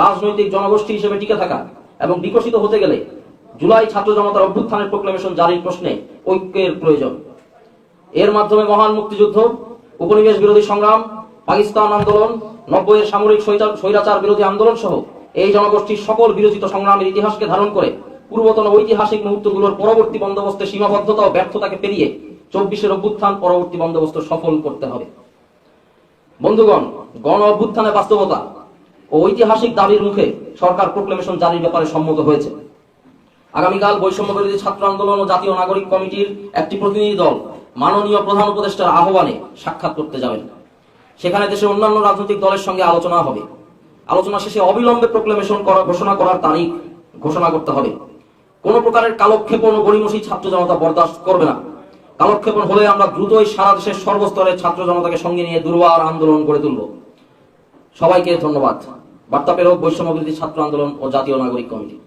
রাজনৈতিক জনগোষ্ঠী হিসেবে টিকে থাকা এবং বিকশিত হতে গেলে জুলাই ছাত্র জনতার অভ্যুত্থানের প্রোক্লেমেশন জারির প্রশ্নে ঐক্যের প্রয়োজন। এর মাধ্যমে মহান মুক্তিযুদ্ধ, উপনিবেশ বিরোধী সংগ্রাম, পাকিস্তান আন্দোলন, 90-এর সামরিক স্বৈরাচার বিরোধী আন্দোলন সহ এই জনগোষ্ঠীর সকল বিরোচিত সংগ্রামের ইতিহাসকে ধারণ করে পূর্বতন ঐতিহাসিক মুহূর্তগুলোর পরবর্তী বন্দোবস্তে সীমাবদ্ধতা ও ব্যর্থতাকে পেরিয়ে 24-এর অভ্যুত্থান পরবর্তী বন্দোবস্ত সফল করতে হবে। বন্ধুগণ, গণ অভ্যুত্থানের বাস্তবতা ও ঐতিহাসিক দাবির মুখে সরকার প্রোক্লেমেশন জারির ব্যাপারে সম্মত হয়েছে। আগামীকাল বৈষম্য বিরোধী ছাত্র আন্দোলন ও জাতীয় নাগরিক কমিটির একটি প্রতিনিধি দল মাননীয় প্রধান উপদেষ্টার আহ্বানে সাক্ষাৎ করতে যাবেন। সেখানে দেশের অন্যান্য রাজনৈতিক দলের সঙ্গে আলোচনা হবে। আলোচনা শেষে অবিলম্বে প্রোক্লেমেশন ঘোষণা করার তারিখ ঘোষণা করতে হবে। কোন প্রকারের কালক্ষেপণ ও গড়িমসি ছাত্র জনতা বরদাস্ত করবে না। কালক্ষেপণ হলে আমরা দ্রুতই সারা দেশের সর্বস্তরের ছাত্র জনতাকে সঙ্গে নিয়ে দুর্বার আন্দোলন গড়ে তুলব। সবাইকে ধন্যবাদ। বার্তা পেল বৈষম্য বিরোধী ছাত্র আন্দোলন ও জাতীয় নাগরিক কমিটি।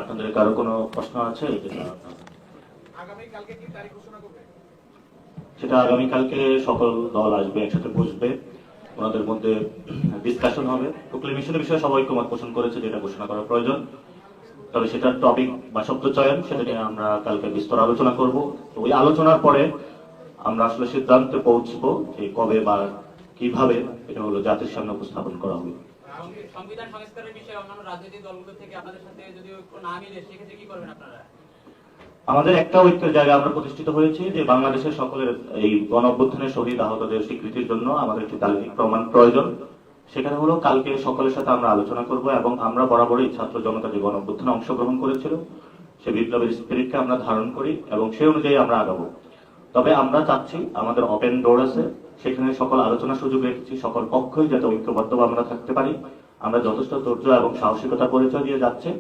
আপনাদের কারো কোনো প্রশ্ন আছে? সেটা আগামীকালকে সকল দল আসবে, একসাথে বসবে, ওনাদের মধ্যে ডিসকাশন হবে। প্রোক্লেমেশনের বিষয়ে সবাই ঐক্যমত পোষণ করেছে যেটা ঘোষণা করা প্রয়োজন। তবে সেটার টপিক বা শব্দ চয়ন সেটা নিয়ে আমরা কালকে বিস্তর আলোচনা করব। তো ওই আলোচনার পরে আমরা আসলে সিদ্ধান্তে পৌঁছবো যে কবে বা কিভাবে এটা হলো জাতির সামনে উপস্থাপন করা হবে। সংবিধান সংস্কারের বিষয়ে অন্যান্য রাজনৈতিক দলগুলো থেকে আপনাদের সাথে যদি ঐক্য না মিলে সেক্ষেত্রে কি করবেন আপনারা? আমাদের একটা ঐক্যের জায়গা আমরা প্রতিষ্ঠিত হয়েছি যে বাংলাদেশের সকলের এই গণ অভ্যুত্থানের শহীদ আহতদের স্বীকৃতির জন্য আমাদের একটি তালিক প্রমাণ প্রয়োজন। সেখানে হলো কালকে সকলের সাথে আমরা আলোচনা করব এবং আমরা বরাবরই ছাত্র জনতা যে গণ অভ্যুত্থানে অংশগ্রহণ করেছিল সে বিপ্লবের স্পিরিটকে আমরা ধারণ করি এবং সেই অনুযায়ী আমরা আগাবো। তবে আমরা চাচ্ছি আমাদের ওপেন ডোর আছে, সেখানে সকল আলোচনার সুযোগ রেখেছি, সকল পক্ষই যাতে ঐক্যবদ্ধভাবে আমরা থাকতে পারি। আমরা যথেষ্ট ধৈর্য এবং সাহসিকতা পরিচয় দিয়ে যাচ্ছে।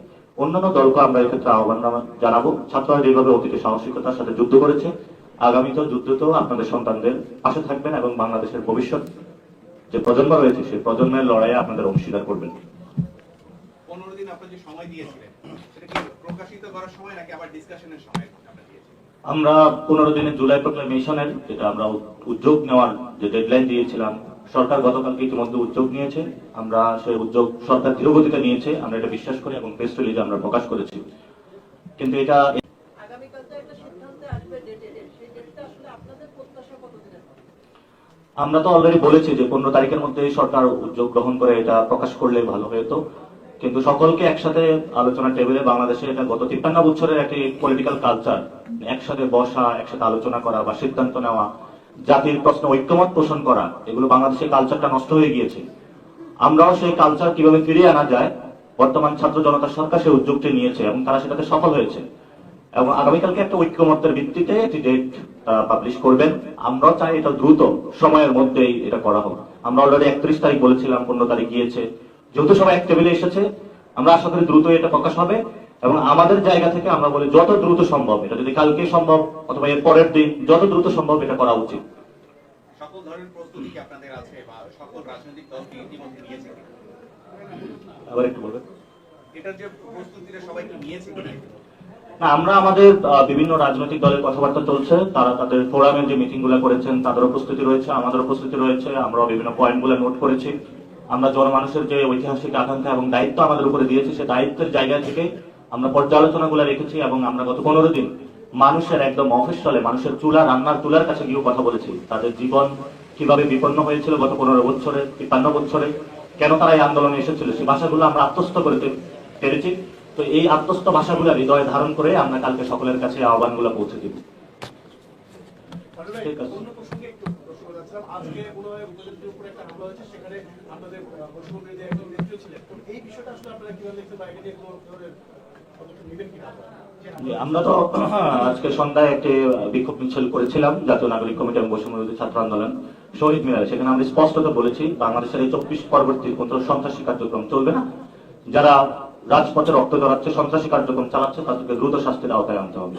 অন্যান্য দলকে আমরা এক্ষেত্রে আহ্বান জানাবো। ছাত্ররা যেভাবে অতীতে সাহসিকতার সাথে যুদ্ধ করেছে, আগামীতেও যুদ্ধতেও আপনাদের সন্তানদের পাশে থাকবেন এবং বাংলাদেশের ভবিষ্যৎ যে প্রজন্ম রয়েছে সেই প্রজন্মের লড়াইয়ে আপনাদের অংশীদার করবেন। 15 দিন আপনি যে সময় দিয়েছিলেন সেটা কি প্রকাশিত করার সময় নাকি আবার ডিসকাশনের সময় আপনি দিয়েছিলেন? আমরা 15 দিনের জুলাই প্রোক্লেমেশনের যেটা আমরা উদ্যোগ নেওয়ার যে ডেডলাইন দিয়েছিলাম, সরকার গতকালকে ইতিমধ্যে উদ্যোগ নিয়েছে। আমরা সেই উদ্যোগ সরকার ধীরগতিতে নিয়েছে, আমরা এটা বিশ্বাস করি এবং প্রেস রিলিজে আমরা প্রকাশ করেছি। কিন্তু এটা আমরা তো অলরেডি বলেছি যে 15 তারিখের মধ্যে সরকার উদ্যোগ গ্রহণ করে এটা প্রকাশ করলে ভালো হতো। কিন্তু সকলকে একসাথে আলোচনা টেবিলে, বাংলাদেশে এটা গত 53 বছরের একটি পলিটিক্যাল কালচার, একসাথে বসা, একসাথে আলোচনা করা বা সিদ্ধান্ত নেওয়া, জাতির প্রশ্ন ঐক্যমত পোষণ করা, এগুলো বাংলাদেশের কালচারটা নষ্ট হয়ে গিয়েছে। আমরাও সেই কালচার কিভাবে ফিরিয়ে আনা যায়, বর্তমান ছাত্র জনতা সরকার সেই উদ্যোগটি নিয়েছে এবং তারা সেটাতে সফল হয়েছে এবং আগামীকালকে একটা ঐক্যমতের ভিত্তিতে একটি ডেট পাবলিশ করবেন। আমরাও চাই এটা দ্রুত সময়ের মধ্যেই এটা করা হোক। আমরা অলরেডি 31 তারিখ বলেছিলাম, 15 তারিখ গিয়েছে। যেহেতু সবাই এক টেবিলে এসেছে, আমরা আশা করি দ্রুত এটা প্রকাশ হবে এবং আমাদের জায়গা থেকে আমরা বলি যত দ্রুত সম্ভব, এটা যদি কালকে সম্ভব অথবা এর পরের দিন, যত দ্রুত সম্ভব এটা করা উচিত। সকল ধরনের প্রস্তুতি কি আপনাদের আছে বা সকল রাজনৈতিক দল কি ইতিমধ্যে নিয়েছে? আবার একটু বলবেন। এটার যে প্রস্তুতিটা সবাই কি নিয়েছে কিনা? না, আমরা আমাদের বিভিন্ন রাজনৈতিক দলের কথাবার্তা চলছে, তারা তাদের ফোরামের যে মিটিং গুলো করেছেন তাদেরও প্রস্তুতি রয়েছে, আমাদেরও প্রস্তুতি রয়েছে। আমরা বিভিন্ন পয়েন্ট গুলো নোট করেছি। আমরা জনমানুষের যে ঐতিহাসিক আকাঙ্ক্ষা এবং দায়িত্ব আমাদের উপরে দিয়েছি, সেই দায়িত্বের জায়গা থেকে আমরা পর্যালোচনা গুলো রেখেছি এবং আমরা গত 15 দিন মানুষের একদম অফিসস্থলে, মানুষের রান্নার চুলার কাছে গিয়েও কথা বলেছি। তাদের জীবন কিভাবে বিপন্ন হয়েছিল গত 15 বছরে, 53 বছরে, কেন তারা এই আন্দোলনে এসেছিল, সেই ভাষাগুলো আমরা আত্মস্থ করতে পেরেছি। তো এই আত্মস্থ ভাষাগুলো হৃদয়ে ধারণ করে আমরা কালকে সকলের কাছে আহ্বানগুলো পৌঁছে দিব। ঠিক আছে। আজকে উপজাতির উপরে একটা হামলা হয়েছে, সেখানে আপনাদের যে একজন নেত্রী ছিলেন, এই বিষয়টা আসলে আপনারা কিভাবে দেখতে পারেন? এটা কোনো ধরনের পদক্ষেপ নেবেন কিনা? আমরা তো আজকে সন্ধ্যায় একটি বিক্ষোভ মিছিল করেছিলাম জাতীয় নাগরিক কমিটি এবং বৈষম্য বিরোধী ছাত্র আন্দোলন শহীদ মিনারে। সেখানে আমরা স্পষ্টত বলেছি বাংলাদেশের এই 24 পরবর্তী কোন সন্ত্রাসী কার্যক্রম চলবে না। যারা রাজপথে রক্ত জড়াচ্ছে, সন্ত্রাসী কার্যক্রম চালাচ্ছে, তাদেরকে দ্রুত শাস্তির আওতায় আনতে হবে।